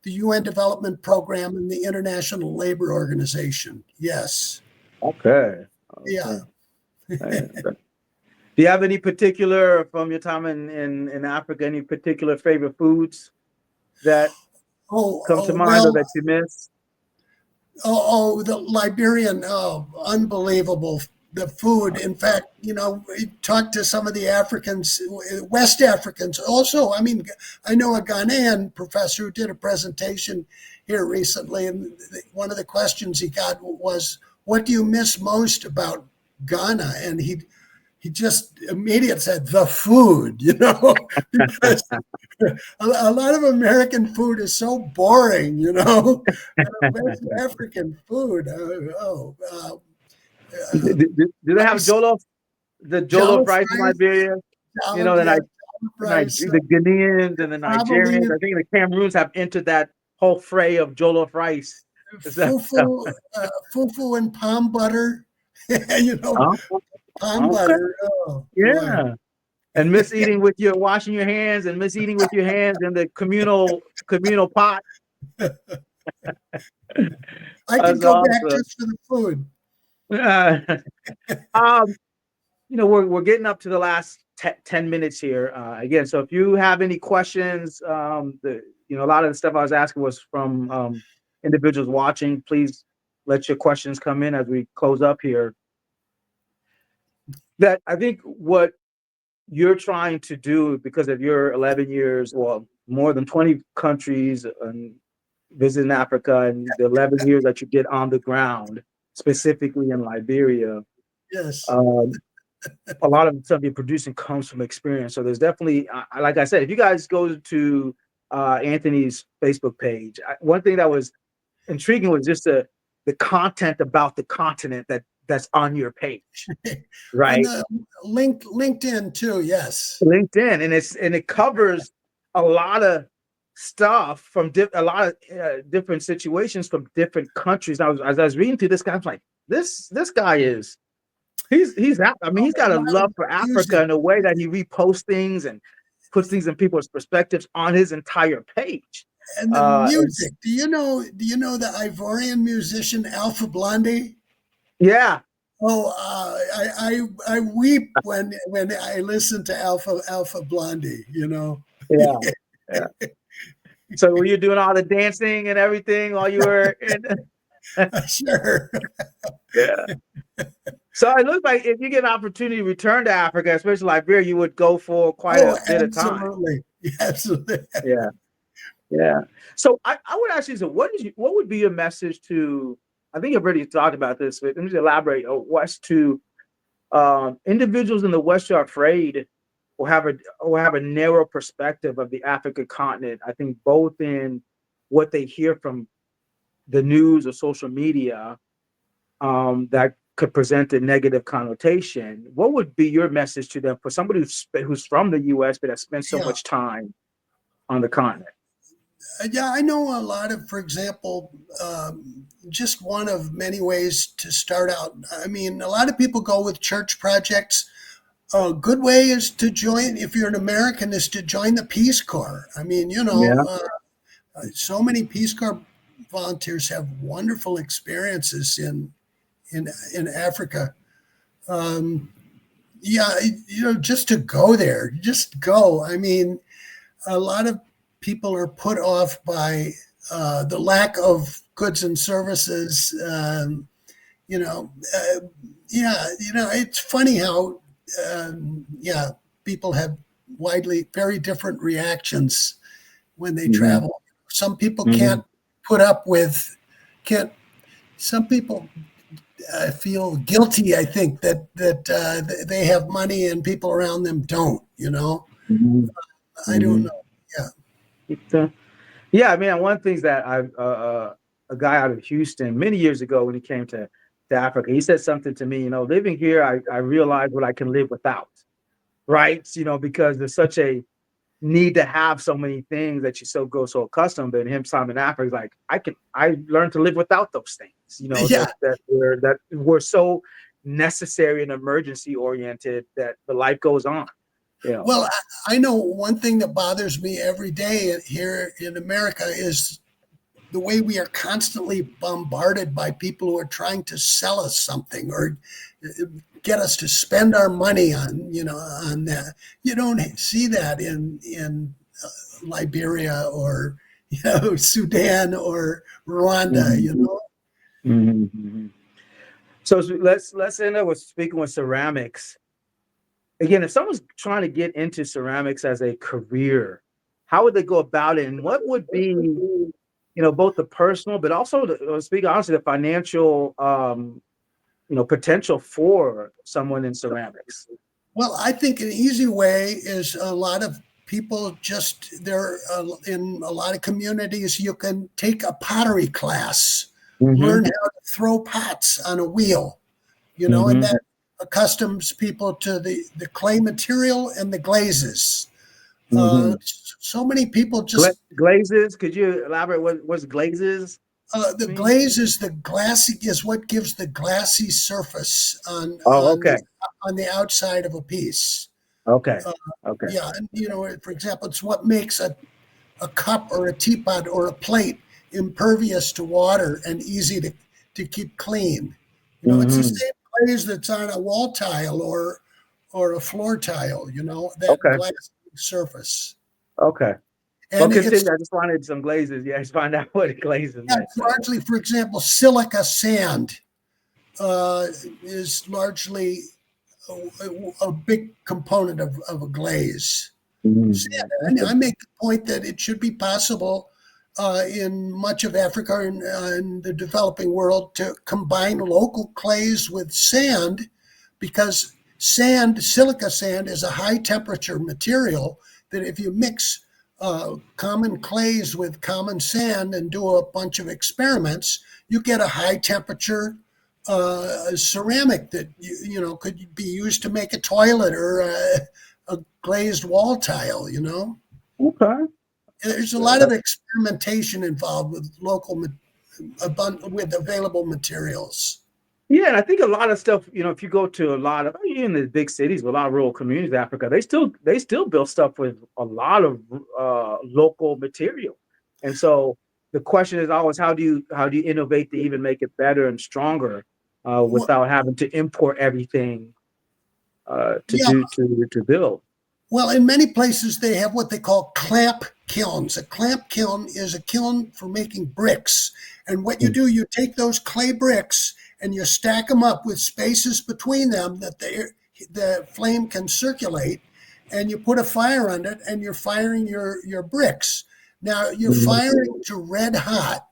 the UN Development Program and the International Labor Organization. Yes. okay. Yeah. Okay. Okay. Do you have any particular from your time in Africa, any particular favorite foods that come to mind or Well, that you miss? the Liberian, unbelievable. The food. In fact, we talked to some of the Africans, West Africans also. I mean, I know a Ghanaian professor who did a presentation here recently, and one of the questions he got was, "What do you miss most about Ghana?" And he just immediately said the food, because a lot of American food is so boring, West African food. Do they have Rice, the jollof jollof rice in rice, Liberia? You know, jollof, the, yeah, Ni- jollof the, rice. the Ghanaians and the Probably Nigerians. I think the Cameroons have entered that whole fray of jollof rice. Is that so? fufu, fufu and palm butter, you know, Oh, palm okay. butter. Oh boy, Yeah. And miss eating with your washing your hands and miss eating with your hands in the communal pot. I could That's go back awesome. just for the food. Uh, um, we're getting up to the last 10 minutes here. Again, so if you have any questions, a lot of the stuff I was asking was from individuals watching. Please let your questions come in as we close up here. That I think what you're trying to do because of your 11 years, well, more than 20 countries and visiting Africa and the 11 years that you get on the ground, specifically in Liberia, Yes. um, a lot of the stuff you're producing comes from experience. So there's definitely, like I said, if you guys go to Anthony's Facebook page, one thing that was intriguing was just the content about the continent that's on your page, On right? the LinkedIn too. Yes. LinkedIn, and it covers a lot of stuff from a lot of different situations from different countries. As I was reading through this guy, I was like, this guy is I mean, he's A got a lot of love for Africa music. in a way that he reposts things and puts things in people's perspectives on his entire page. And the And music. Do you know the Ivorian musician Alpha Blondy? yeah, Oh, I weep when I listen to Alpha Blondy. yeah, yeah. So were you doing all the dancing and everything while you were in? Sure. Yeah. So it looks like if you get an opportunity to return to Africa, especially Liberia, you would go for quite Oh, a bit of time. absolutely. Absolutely. Yeah, yeah. So I would ask you, so what would be your message to? I think you've already talked about this, but let me just elaborate. West to individuals in the West who are afraid or have a narrow perspective of the African continent. I think both in what they hear from the news or social media, that could present a negative connotation. What would be your message to them for somebody who's from the U.S. but has spent so Yeah. much time on the continent? Yeah, I know a lot of, for example, just one of many ways to start out. I mean, a lot of people go with church projects. A good way is to join, if you're an American, is to join the Peace Corps. I mean, Yeah, so many Peace Corps volunteers have wonderful experiences in in Africa. Yeah, just to go there, just go. I mean, a lot of people are put off by the lack of goods and services. You know, yeah, it's funny how, yeah, people have very different reactions when they travel. Some people can't put up with, can't, some people feel guilty, I think, that they have money and people around them don't, I don't know. Yeah. Yeah, I mean, one of the things that a guy out of Houston many years ago when he came to Africa, he said something to me, living here, I realized what I can live without, right? Because there's such a need to have so many things that you so accustomed. But him, time in Africa, he's like, I learned to live without those things, Yeah. that were so necessary and emergency oriented that the life goes on. Well, I know one thing that bothers me every day here in America is the way we are constantly bombarded by people who are trying to sell us something or get us to spend our money on that. You don't see that in Liberia or Sudan or Rwanda. So let's end up with speaking with ceramics. Again, if someone's trying to get into ceramics as a career, how would they go about it? And what would be, both the personal, but also, speaking honestly, the financial, potential for someone in ceramics? Well, I think an easy way is a lot of people in a lot of communities, you can take a pottery class, learn how to throw pots on a wheel, and that accustoms people to the clay material and the glazes. So many people just glazes. Could you elaborate what's glazes? The glaze is what gives the glassy surface on okay. on the outside of a piece. Okay. Yeah, and for example, it's what makes a cup or a teapot or a plate impervious to water and easy to keep clean. It's the same glaze that's on a wall tile or a floor tile. That glass surface. Okay. And continue. I just wanted some glazes. Yeah, just find out what glazes. Yeah, largely, for example, silica sand is largely a big component of a glaze. Sand, I make the point that it should be possible in much of Africa and the developing world to combine local clays with sand, because silica sand, is a high temperature material that if you mix common clays with common sand and do a bunch of experiments, you get a high temperature ceramic that could be used to make a toilet or a glazed wall tile. Okay. There's a lot of experimentation involved with with available materials. Yeah, and I think a lot of stuff, if you go to a lot of in the big cities, a lot of rural communities in Africa, they still build stuff with a lot of local material. And so the question is always, how do you innovate to even make it better and stronger without having to import everything to build? Well, in many places they have what they call clamp kilns. A clamp kiln is a kiln for making bricks. And what you do, you take those clay bricks and you stack them up with spaces between them that the flame can circulate, and you put a fire under it and you're firing your bricks. Now you're firing to red hot,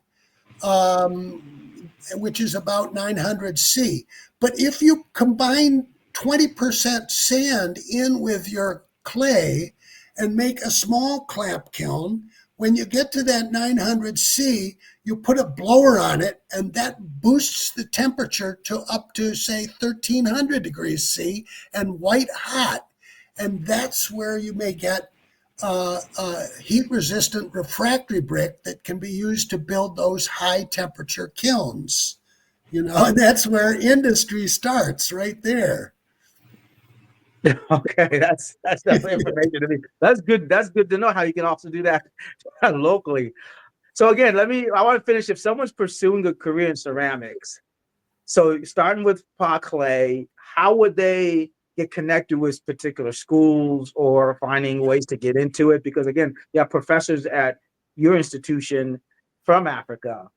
which is about 900 C. But if you combine 20% sand in with your clay and make a small clamp kiln, when you get to that 900 C, you put a blower on it, and that boosts the temperature to up to, say, 1300 degrees C and white hot. And that's where you may get a heat-resistant refractory brick that can be used to build those high-temperature kilns. And that's where industry starts, right there. Okay, that's definitely information to me. That's good. That's good to know how you can also do that locally. So again, I want to finish. If someone's pursuing a career in ceramics, So starting with pot clay, how would they get connected with particular schools or finding ways to get into it? Because again, you have professors at your institution from Africa.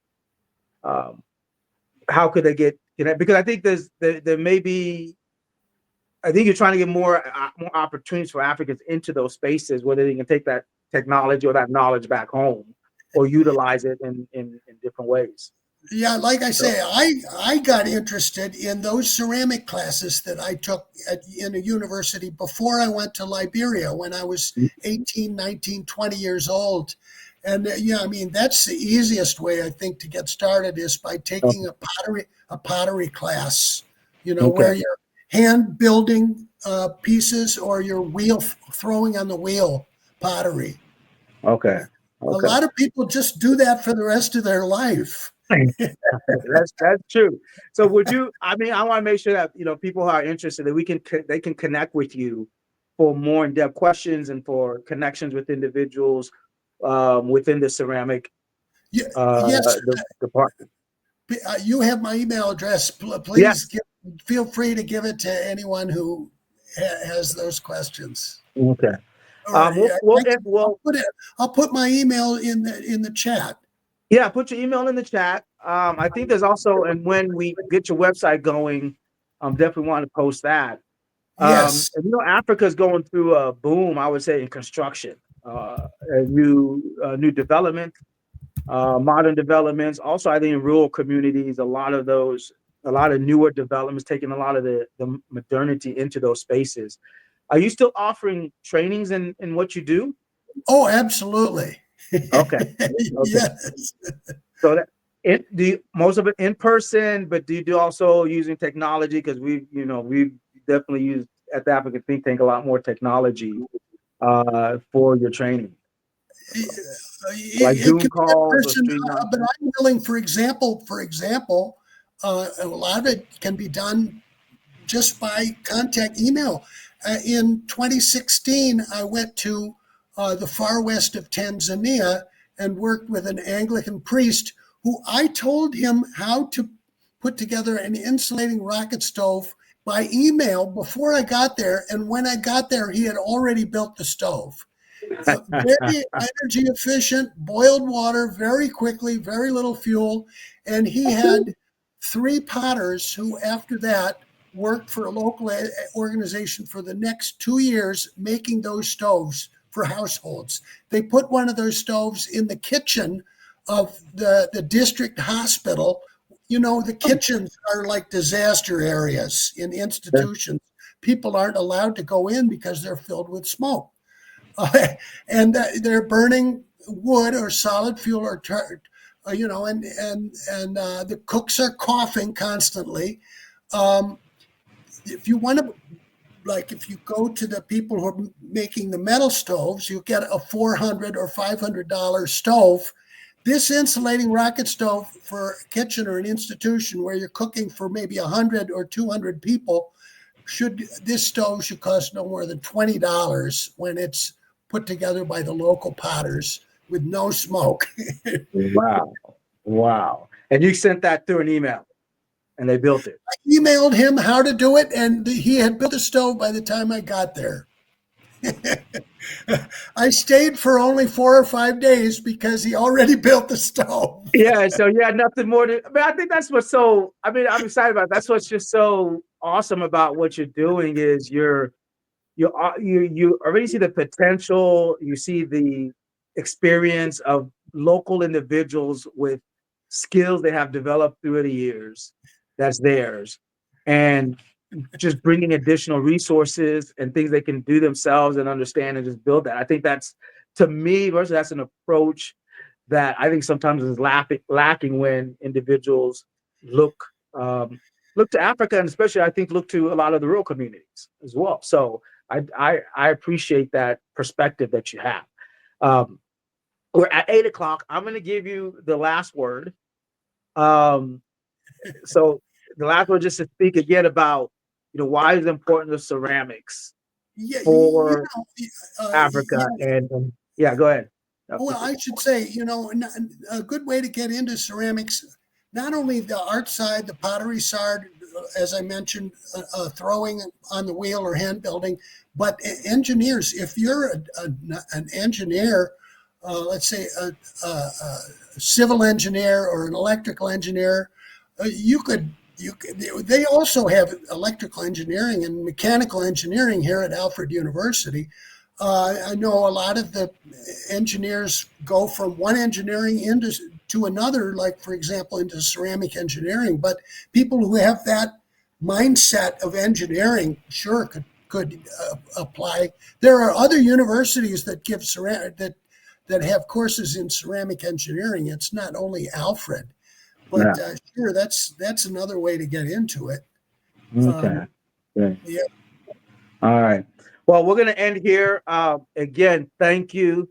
Um, how could they get, because I think there may be, I think you're trying to get more opportunities for Africans into those spaces where they can take that technology or that knowledge back home or utilize it in different ways. Yeah, like I So, say, I got interested in those ceramic classes that I took in a university before I went to Liberia when I was 18, 19, 20 years old. And yeah, I mean, that's the easiest way I think to get started is by taking a pottery class, okay, where you're hand building pieces or you're throwing on the wheel pottery. okay, A okay. lot of people just do that for the rest of their life. That's true. So would you? I mean, I want to make sure that people who are interested that they can connect with you for more in-depth questions and for connections with individuals within the ceramic Yes, department. you have my email address. Please Yes. feel free to give it to anyone who has those questions. Okay. Or yeah, I'll Well, put it. I'll put my email in the chat. yeah. Put your email in the chat. I think there's also, and when we get your website going, definitely want to post that. Yes. And Africa is going through a boom, I would say, in construction, new development, modern developments. Also, I think in rural communities, a lot of newer developments, taking a lot of the modernity into those spaces. Are you still offering trainings in what you do? Oh, absolutely. Okay, okay. Yes. So that most of it in person, but do you do also using technology? Because we definitely use at the African Think Tank a lot more technology for your training, like It Zoom can be in calls or person, stream but nonsense. I'm willing. For example, a lot of it can be done just by contact email. In 2016, I went to the far west of Tanzania and worked with an Anglican priest who I told him how to put together an insulating rocket stove by email before I got there. And when I got there, he had already built the stove. Very energy efficient, boiled water very quickly, very little fuel. And he had three potters who, after that, worked for a local organization for the next 2 years making those stoves for households. They put one of those stoves in the kitchen of the district hospital. The kitchens are like disaster areas in institutions. People aren't allowed to go in because they're filled with smoke. And they're burning wood or solid fuel or and the cooks are coughing constantly. Um, if you want to, like, if you go to the people who are making the metal stoves, you get a $400 or $500 stove. This insulating rocket stove for a kitchen or an institution where you're cooking for maybe 100 or 200 people, this stove should cost no more than $20 when it's put together by the local potters with no smoke. Wow, wow! And you sent that through an email, and they built it. I emailed him how to do it, and he had built the stove by the time I got there. I stayed for only 4 or 5 days because he already built the stove. Yeah, so you had nothing more to. I mean, I think that's what's so. I mean, I'm excited about. That's what's just so awesome about what you're doing is you already see the potential. You see the experience of local individuals with skills they have developed through the years. That's theirs, and just bringing additional resources and things they can do themselves and understand and just build that. I think that's to me, versus that's an approach that I think sometimes is lacking when individuals look look to Africa and especially I think look to a lot of the rural communities as well. So I appreciate that perspective that you have. Um, we're at 8 o'clock. I'm going to give you the last word. Um, so the last word just to speak again about why is it important to ceramics Yeah, for yeah. Africa and yeah, go ahead. Well, I should say, a good way to get into ceramics not only the art side, the pottery side, as I mentioned, throwing on the wheel or hand building, but engineers. If you're an engineer, let's say a civil engineer or an electrical engineer, you could. They also have electrical engineering and mechanical engineering here at Alfred University. I know a lot of the engineers go from one engineering to another, like, for example, into ceramic engineering. But people who have that mindset of engineering, sure, could apply. There are other universities that give that have courses in ceramic engineering. It's not only Alfred, but Yeah. sure, that's another way to get into it. Okay. Great. Yeah, All right. Well, we're going to end here. Again, thank you,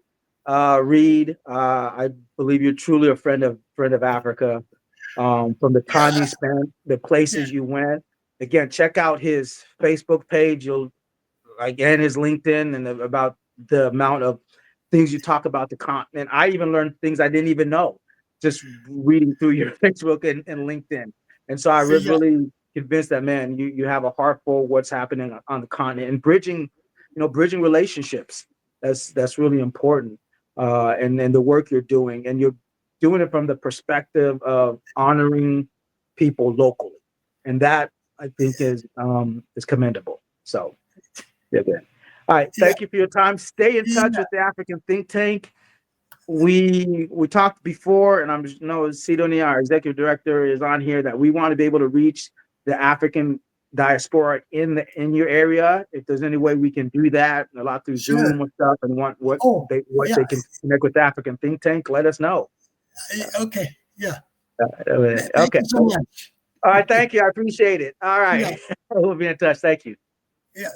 Reid. I believe you're truly a friend of Africa. From the time yeah, you spent, the yeah, places you went. Again, check out his Facebook page. You'll again his LinkedIn and about the amount of things you talk about the continent. I even learned things I didn't even know just reading through your Facebook and LinkedIn. And so I was yeah, really convinced that, man, you have a heart for what's happening on the continent and bridging relationships. That's really important. And the work you're doing, and you're doing it from the perspective of honoring people locally, and that I think is commendable. So yeah, good. All right. yeah, Thank you for your time. Stay in touch yeah. with the African Think Tank. We talked before, and Sidonia, our executive director, is on here, that we want to be able to reach the African diaspora in your area. If there's any way we can do that, a lot through Sure. Zoom and stuff, and what Oh, what yeah. they can connect with the African Think Tank, let us know. Okay. Yeah. Thank Okay. you so All much. right. Thank you. I appreciate it. All Yeah. right. We'll be in touch. Thank you. Yeah.